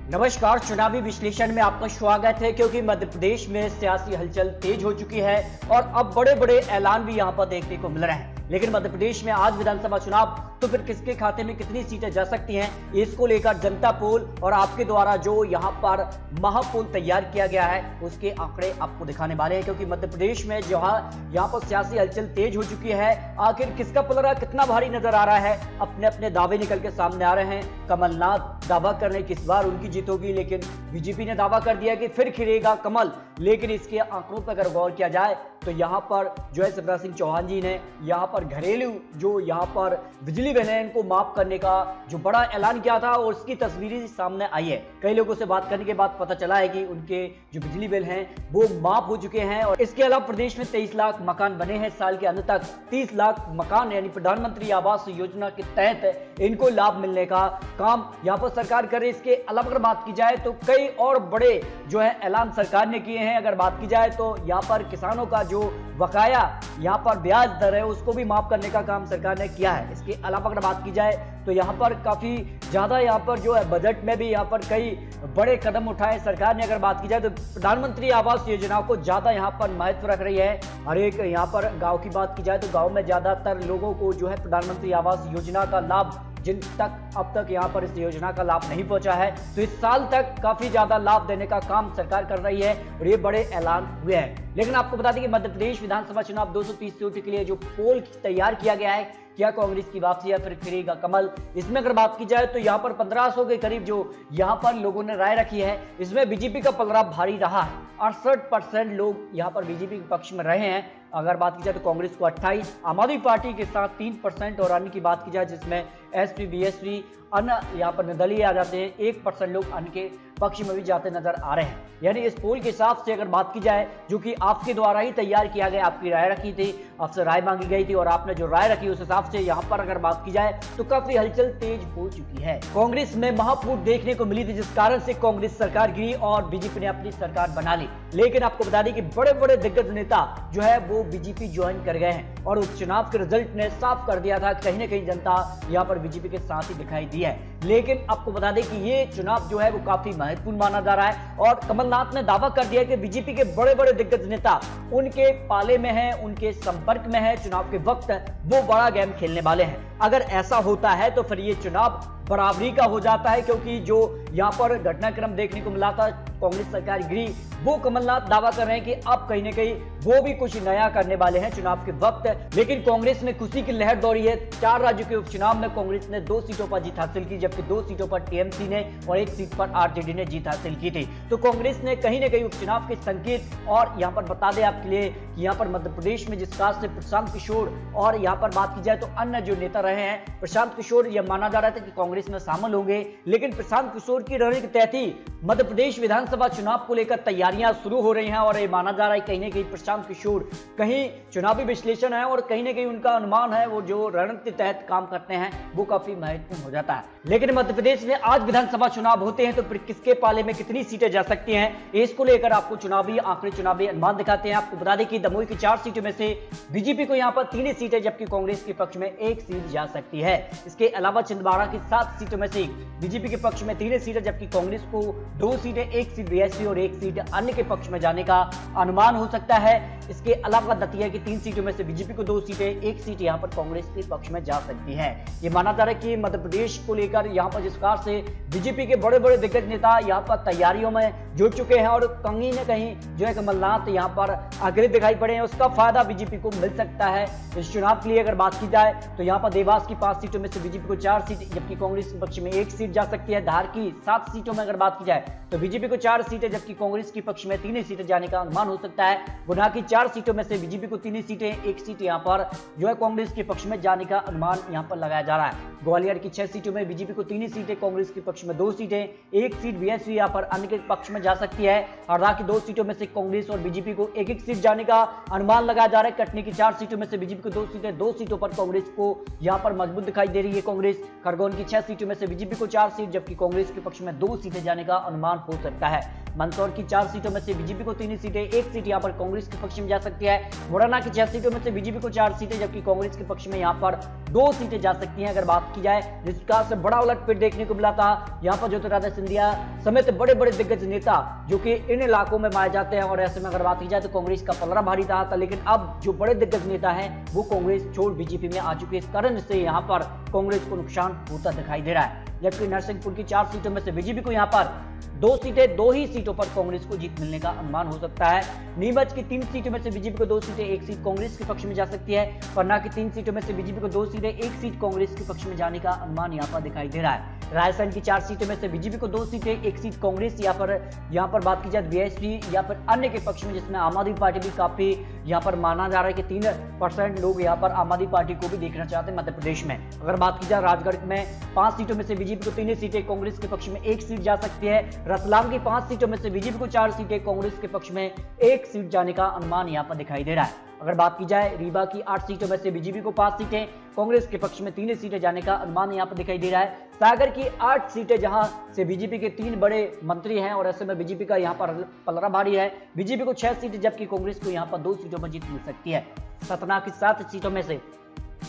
नमस्कार। चुनावी विश्लेषण में आपका स्वागत है। क्योंकि मध्य प्रदेश में सियासी हलचल तेज हो चुकी है और अब बड़े बड़े ऐलान भी यहां पर देखने को मिल रहे हैं। लेकिन मध्य प्रदेश में आज विधानसभा चुनाव, तो फिर किसके खाते में कितनी सीटें जा सकती हैं, इसको लेकर जनता पोल और आपके द्वारा जो यहां पर महापोल तैयार किया गया है उसके आंकड़े आपको दिखाने वाले हैं। क्योंकि मध्य प्रदेश में जो यहां पर सियासी हलचल तेज हो चुकी है, आखिर किसका पलड़ा कितना भारी नजर आ रहा है, अपने अपने दावे निकल के सामने आ रहे हैं। कमलनाथ दावा कर रहे हैं कि इस बार उनकी जीत होगी, लेकिन बीजेपी ने दावा कर दिया कि फिर खिलेगा कमल। लेकिन इसके आंकड़ों पर अगर गौर किया जाए तो यहां पर जो है शिवराज सिंह चौहान जी ने यहां पर घरेलू जो यहां पर बिजली बिल है इनको माफ करने का जो बड़ा ऐलान किया था और उसकी तस्वीरें सामने आई है। कई लोगों से बात करने के बाद पता चला है कि उनके जो बिजली बिल हैं वो माफ हो चुके हैं। और इसके अलावा प्रदेश में 23 लाख मकान बने हैं। साल के अंत तक 30 लाख मकान यानी प्रधानमंत्री आवास योजना के तहत इनको लाभ मिलने का काम यहां पर सरकार करे। इसके अलावा अगर बात की जाए तो कई और बड़े जो है ऐलान सरकार ने किए हैं। अगर बात की जाए तो यहां पर किसानों का जो बकाया यहां पर ब्याज दर है उसको भी माफ करने का काम सरकार ने किया है। इसके अलावा अगर बात की जाए तो यहां पर काफी ज्यादा यहां पर जो है बजट में भी यहां पर कई बड़े कदम उठाए सरकार ने। अगर बात की जाए तो प्रधानमंत्री आवास योजना को ज्यादा यहां पर महत्व रख रही है। हर एक यहां पर गांव की बात की जाए तो गांव में ज्यादातर लोगों को जो है प्रधानमंत्री आवास योजना का लाभ, जिन तक अब तक यहां पर इस योजना का लाभ नहीं पहुंचा है, तो इस साल तक काफी ज्यादा लाभ देने का काम सरकार कर रही है और ये बड़े ऐलान हुए हैं। लेकिन आपको बता दें कि मध्य प्रदेश विधानसभा चुनाव 230 सीटों के लिए जो पोल तैयार किया गया है, क्या कांग्रेस की वापसी या फिर खिलेगा कमल, इसमें अगर बात की जाए तो यहां पर 1500 के करीब जो यहां पर लोगों ने राय रखी है, इसमें बीजेपी का पलड़ा भारी रहा है। 68% लोग यहां पर बीजेपी के पक्ष में रहे हैं। अगर बात की जाए तो कांग्रेस को 28, आम आदमी पार्टी के साथ 3% और अन्य की बात की जाए जिसमें एसपी बीएसपी अन्य यहाँ पर निर्दलीय आ जाते हैं, 1% लोग अन्य के पक्ष में भी जाते नजर आ रहे हैं। यानी इस पोल के हिसाब से अगर बात की जाए जो कि आपके द्वारा ही तैयार किया गया, आपकी राय रखी थी, आपसे राय मांगी गई थी और आपने जो राय रखी उस हिसाब से यहाँ पर अगर बात की जाए तो काफी हलचल तेज हो चुकी है। कांग्रेस में महाफूट देखने को मिली थी जिस कारण से कांग्रेस सरकार गिरी और बीजेपी ने अपनी सरकार बना ली। लेकिन आपको बता दें कि बड़े बड़े दिग्गज नेता जो है वो बीजेपी ज्वाइन कर गए हैं और उपचुनाव के रिजल्ट ने साफ कर दिया था कहीं ना कहीं जनता यहाँ पर बीजेपी के साथ ही दिखाई दी है। लेकिन आपको बता दें कि ये चुनाव जो है वो काफी महत्वपूर्ण माना जा रहा है और कमलनाथ ने दावा कर दिया कि बीजेपी के बड़े बड़े दिग्गज नेता उनके पाले में हैं, उनके संपर्क में है, चुनाव के वक्त वो बड़ा गेम खेलने वाले हैं। अगर ऐसा होता है तो फिर ये चुनाव बराबरी का हो जाता है, क्योंकि जो यहाँ पर घटनाक्रम देखने को मिला था, कांग्रेस सरकार गिरी, वो कमलनाथ दावा कर रहे हैं कि अब कहीं ना कहीं वो भी कुछ नया करने वाले हैं चुनाव के वक्त। लेकिन कांग्रेस में खुशी की लहर दौड़ी है। 4 राज्यों के उपचुनाव में कांग्रेस ने 2 सीटों पर जीत हासिल की, जबकि 2 सीटों पर टीएमसी ने और 1 सीट पर आरजेडी ने जीत हासिल की थी। तो कांग्रेस ने कहीं ना कहीं उपचुनाव के संकेत, और यहाँ पर बता दें आपके लिए कि यहाँ पर मध्य प्रदेश में जिस खास से प्रशांत किशोर और यहाँ पर बात की जाए तो अन्य जो नेता रहे हैं, प्रशांत किशोर यह माना जा रहा था कि कांग्रेस में शामिल होंगे, लेकिन प्रशांत किशोर की रणनीति के तहत ही मध्य प्रदेश विधानसभा चुनाव को लेकर तैयारियां शुरू हो रही हैं और ये माना जा रहा है कहीं ना कहीं प्रशांत किशोर कहीं चुनावी विश्लेषण है और कहीं ना कहीं उनका अनुमान है, वो जो रणनीति के तहत काम करते हैं वो काफी महत्वपूर्ण हो जाता है। लेकिन मध्य प्रदेश में आज विधानसभा चुनाव होते हैं तो फिर किसके पाले में कितनी सीटें जा सकती हैं, इसको लेकर आपको चुनावी आंकड़े, चुनावी अनुमान दिखाते हैं। आपको बता दें कि दमोह की 4 सीटों में से बीजेपी को यहाँ पर 3 ही सीटें, जबकि कांग्रेस के पक्ष में 1 सीट जा सकती है। इसके अलावा छिंदवाड़ा की 7 सीटों में से बीजेपी के पक्ष में 3 सीटें, जबकि कांग्रेस को 2 सीटें, 1 सीट बीएसपी और 1 सीट अन्य के पक्ष में जाने का अनुमान हो सकता है। इसके अलावा दतिया की 3 सीटों में से बीजेपी को 2 सीटें, 1 सीट यहां पर कांग्रेस के पक्ष में जा सकती है। ये माना जा रहा है कि मध्य प्रदेश को लेकर यहां पर जिस प्रकार से बीजेपी के बड़े बड़े दिग्गज नेता यहां पर तैयारियों में जुट चुके हैं और कहीं न कहीं जो है कमलनाथ यहां पर आगे दिखाई पड़े हैं, उसका फायदा बीजेपी को मिल सकता है। इस चुनाव के लिए अगर बात की जाए तो यहां पर देवास की 5 सीटों में से बीजेपी को 4 सीट, जबकि कांग्रेस के पक्ष में 1 सीट जा सकती है। धार की 7 सीटों में अगर बात की जाए तो बीजेपी को 4 सीटें, जबकि कांग्रेस के पक्ष में 3 सीटें जाने का अनुमान हो सकता है। गुना की 4 सीटों में से बीजेपी को 3 सीटें, 1 सीट यहां पर जो है कांग्रेस के पक्ष में जाने का अनुमान यहां पर लगाया जा रहा है। ग्वालियर की 6 सीटों में बीजेपी को 3 सीटें, कांग्रेस के पक्ष में 2 सीटें, 1 सीट बीएसपी यहां पर अन्य के पक्ष में जा सकती है। हरदा की 2 सीटों में से कांग्रेस और बीजेपी को एक एक सीट जाने का अनुमान लगाया जा रहा है। कटनी की 4 सीटों में से बीजेपी को 2 सीटें, 2 सीटों पर कांग्रेस को यहां पर मजबूत दिखाई दे रही है कांग्रेस। खरगोन की 6 सीटों में से बीजेपी को 4 सीट जबकि कांग्रेस के पक्ष में 2 सीटें जाने का अनुमान हो सकता है। मंदसौर की 4 सीटों में से बीजेपी को 3 सीटें, 1 सीट यहां पर कांग्रेस के पक्ष में जा सकती है। मुरैना की 6 सीटों में से बीजेपी को 4 सीटें जबकि कांग्रेस के पक्ष में यहां पर 2 सीटें जा सकती हैं। अगर बात की जाए जिसका से बड़ा उलटफेर देखने को मिला था यहां पर ज्योतिरादित्य सिंधिया समेत बड़े बड़े दिग्गज नेता जो कि इन इलाकों में माने जाते हैं, और ऐसे में अगर बात की जाए तो कांग्रेस का पलड़ा भारी था। लेकिन अब जो बड़े दिग्गज नेता हैं वो कांग्रेस छोड़ बीजेपी में आ चुके हैं। इस कारण से यहां पर कांग्रेस को नुकसान होता दिखाई दे रहा है। जबकि नरसिंहपुर की 4 सीटों में से बीजेपी को यहां पर 2 सीटें, 2 ही सीटों पर कांग्रेस को जीत मिलने का अनुमान हो सकता है। नीमच की 3 सीटों में से बीजेपी को 2 सीटें, 1 सीट कांग्रेस के पक्ष में जा सकती है। पन्ना की 3 सीटों में से बीजेपी को 2 सीटें, 1 सीट कांग्रेस के पक्ष में जाने का अनुमान यहां पर दिखाई दे रहा है। राजस्थान की 4 सीटों में से बीजेपी को 2 सीटें, 1 सीट कांग्रेस यहां पर बात की जाए बीएसपी या फिर अन्य के पक्ष में, जिसमें आम आदमी पार्टी भी काफी यहां पर माना जा रहा है कि 3% लोग यहां पर आम आदमी पार्टी को भी देखना चाहते हैं मध्य प्रदेश में। अगर बात की जाए राजगढ़ में 5 सीटों में से बीजेपी को 3 सीटें, कांग्रेस के पक्ष में 1 सीट जा सकती है। रतलाम की 5 सीटों में से बीजेपी को 4 सीटें, कांग्रेस के पक्ष में 1 सीट जाने का अनुमान यहां पर दिखाई दे रहा है। अगर बात की जाए रीवा की 8 सीटों में से बीजेपी को 5 सीटें, कांग्रेस के पक्ष में 3 सीटें जाने का अनुमान यहां पर दिखाई दे रहा है। सागर की 8 सीटें जहां से बीजेपी के 3 बड़े मंत्री हैं और ऐसे में बीजेपी का यहां पर पलड़ा भारी है। बीजेपी को 6 सीटें जबकि कांग्रेस को यहां पर 2 सीटों पर जीत मिल सकती है। सतना की 7 सीटों में से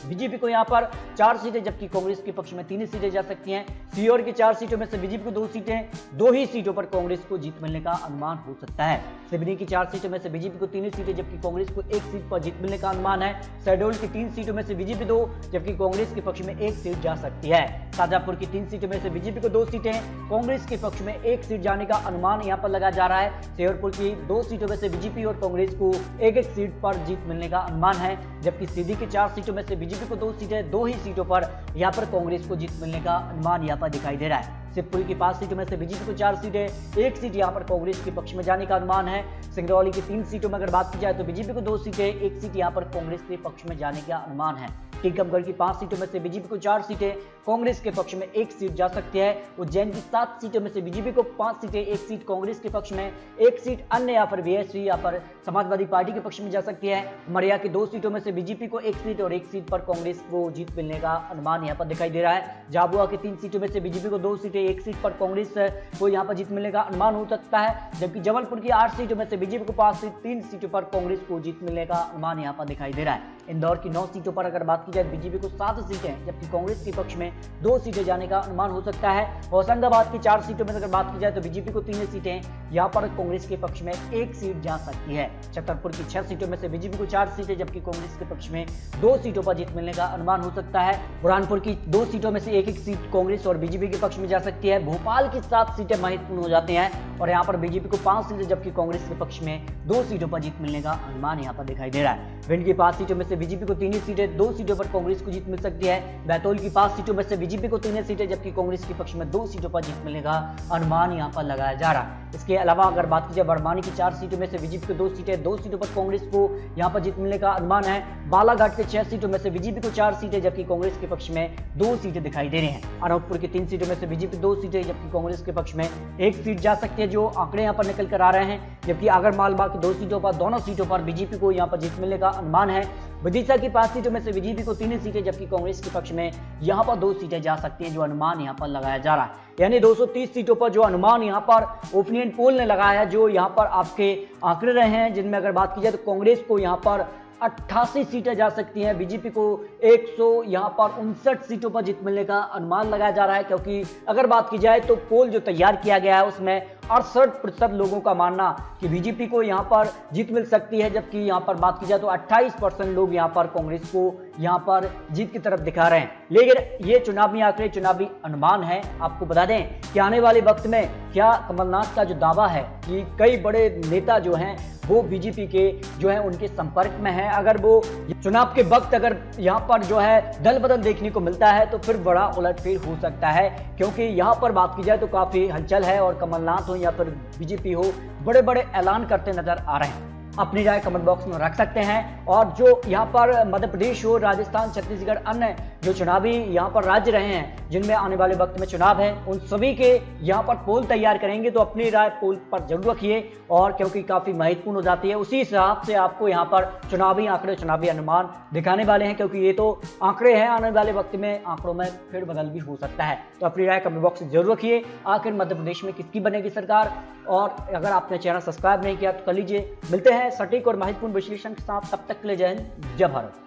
बीजेपी को यहां पर 4 सीटें जबकि कांग्रेस के पक्ष में 3 सीटें जा सकती हैं। सीहोर की 4 सीटों में से बीजेपी को 2 सीटें, 2 ही सीटों पर कांग्रेस को जीत मिलने का अनुमान हो सकता है। सिवनी की 4 सीटों में से बीजेपी को 3 सीटें जबकि कांग्रेस को 1 सीट पर जीत मिलने का अनुमान है। शहडोल की 3 सीटों में से बीजेपी 2 जबकि कांग्रेस के पक्ष में 1 सीट जा सकती है। शाजापुर की 3 सीटों में से बीजेपी को 2 सीटें, कांग्रेस के पक्ष में 1 सीट जाने का अनुमान यहां पर लगाया जा रहा है। शेरपुर की 2 सीटों में से बीजेपी और कांग्रेस को 1-1 सीट पर जीत मिलने का अनुमान है। जबकि सीधी की 4 सीटों में से बीजेपी को 2 सीटें, 2 ही सीटों पर यहां पर कांग्रेस को जीत मिलने का अनुमान यहां पर दिखाई दे रहा है। शिवपुरी की 5 सीटों में से बीजेपी को 4 सीटें, 1 सीट यहां पर कांग्रेस के पक्ष में जाने का अनुमान है। सिंगरौली की 3 सीटों में अगर बात की जाए तो बीजेपी को 2 सीटें, 1 सीट यहां पर कांग्रेस के पक्ष में जाने का अनुमान है। टीकमगढ़ की 5 सीटों में से बीजेपी को 4 सीटें, कांग्रेस के पक्ष में 1 सीट जा सकती है। उज्जैन की 7 सीटों में से बीजेपी को 5 सीटें, 1 सीट कांग्रेस के पक्ष में, 1 सीट अन्य या फिर बीएसपी या फिर समाजवादी पार्टी के पक्ष में जा सकती है। उमरिया की 2 सीटों में से बीजेपी को 1 सीट और 1 सीट पर कांग्रेस को जीत मिलने का अनुमान यहां पर दिखाई दे रहा है। झाबुआ की 3 सीटों में से बीजेपी को 2 सीटें, 1 सीट पर कांग्रेस को यहां पर जीत मिलने का अनुमान हो सकता है। जबकि जबलपुर की 8 सीटों में से बीजेपी को 5 सीट, 3 सीटों पर कांग्रेस को जीत मिलने का अनुमान यहां पर दिखाई दे रहा है। इंदौर की 9 सीटों पर अगर बात की जाए बीजेपी को 7 सीटें जबकि कांग्रेस के पक्ष में 2 सीटें जाने का अनुमान हो सकता है। होशंगाबाद की 4 सीटों में अगर बात की जाए तो बीजेपी को 3 सीटें, यहां पर कांग्रेस के पक्ष में 1 सीट जा सकती है। छतरपुर की 6 सीटों में से बीजेपी को 4 सीटें जबकि कांग्रेस के पक्ष में 2 सीटों पर जीत मिलने का अनुमान हो सकता है। बुरहानपुर की 2 सीटों में से 1-1 सीट कांग्रेस और बीजेपी के पक्ष में जा सकती है। भोपाल की 7 सीटें महत्वपूर्ण हो जाती हैं और यहां पर बीजेपी को 5 सीटें जबकि कांग्रेस के पक्ष में 2 सीटों पर जीत मिलने का अनुमान यहां पर दिखाई दे रहा है। भिंड की 5 सीटों में से बीजेपी को 3 सीटें, 2 सीटों पर कांग्रेस को जीत मिल सकती है। बैतूल की 5 सीटों में से बीजेपी को 3 सीटें जबकि कांग्रेस के पक्ष में 2 सीटों पर जीत मिलने का अनुमान यहां पर लगाया जा रहा है। इसके अलावा अगर बात की जाए बड़वानी की 4 सीटों में से बीजेपी को 2 सीटें, 2 सीटों पर कांग्रेस को यहां पर जीत मिलने का अनुमान है। बालाघाट के 6 सीटों में से बीजेपी को 4 सीटें जबकि कांग्रेस के पक्ष में 2 सीटें दिखाई दे रही हैं। अनूपपुर की 3 सीटों में से बीजेपी 2 सीटें जबकि कांग्रेस के पक्ष में 1 सीट जा सकती है, जो आंकड़े यहां पर निकल कर आ रहे हैं। जबकि आगरमालवा की 2 सीटों पर, दोनों सीटों पर बीजेपी को यहां पर जीत मिलने का अनुमान है। विदिशा की 5 सीटों में से बीजेपी को 3 सीटें जबकि कांग्रेस के पक्ष में यहां पर 2 सीटें जा सकती हैं, जो अनुमान यहां पर लगाया जा रहा है। यानी 230 सीटों पर जो अनुमान यहां पर ओपिनियन पोल ने लगाया है, जो यहां पर आपके आंकड़े रहे हैं, जिनमें अगर बात की जाए तो कांग्रेस को यहां पर 88 सीटें जा सकती हैं, बीजेपी को 100 यहां पर 59 सीटों पर जीत मिलने का अनुमान लगाया जा रहा है। क्योंकि अगर बात की जाए तो पोल जो तैयार किया गया है उसमें 68% लोगों का मानना कि बीजेपी को यहां पर जीत मिल सकती है, जबकि यहां पर बात की जाए तो 28% लोग यहां पर कांग्रेस को यहां पर जीत की तरफ दिखा रहे हैं। लेकिन ये चुनावी आंकड़े, चुनावी अनुमान है। आपको बता दें कि आने वाले वक्त में क्या कमलनाथ का जो दावा है कि कई बड़े नेता जो हैं वो बीजेपी के जो है उनके संपर्क में है, अगर वो चुनाव के वक्त अगर यहां पर जो है दल बदल देखने को मिलता है तो फिर बड़ा उलटफेर हो सकता है। क्योंकि यहां पर बात की जाए तो काफी हलचल है और कमलनाथ हो या फिर बीजेपी हो, बड़े बड़े ऐलान करते नजर आ रहे हैं। अपनी राय कमेंट बॉक्स में रख सकते हैं। और जो यहाँ पर मध्य प्रदेश हो, राजस्थान, छत्तीसगढ़, अन्य जो चुनावी यहाँ पर राज्य रहे हैं जिनमें आने वाले वक्त में चुनाव है, उन सभी के यहाँ पर पोल तैयार करेंगे, तो अपनी राय पोल पर जरूर रखिए। और क्योंकि काफी महत्वपूर्ण हो जाती है, उसी हिसाब से आपको यहाँ पर चुनावी आंकड़े, चुनावी अनुमान दिखाने वाले हैं, क्योंकि ये तो आंकड़े हैं, आने वाले वक्त में आंकड़ों में फिर बदल भी हो सकता है। तो अपनी राय कमेंट बॉक्स में जरूर रखिए। आखिर मध्य प्रदेश में किसकी बनेगी सरकार, और अगर आपने चैनल सब्सक्राइब नहीं किया तो कर लीजिए। मिलते हैं सटीक और महत्वपूर्ण विश्लेषण के साथ, तब तक के लिए जय हिंद, जय भारत।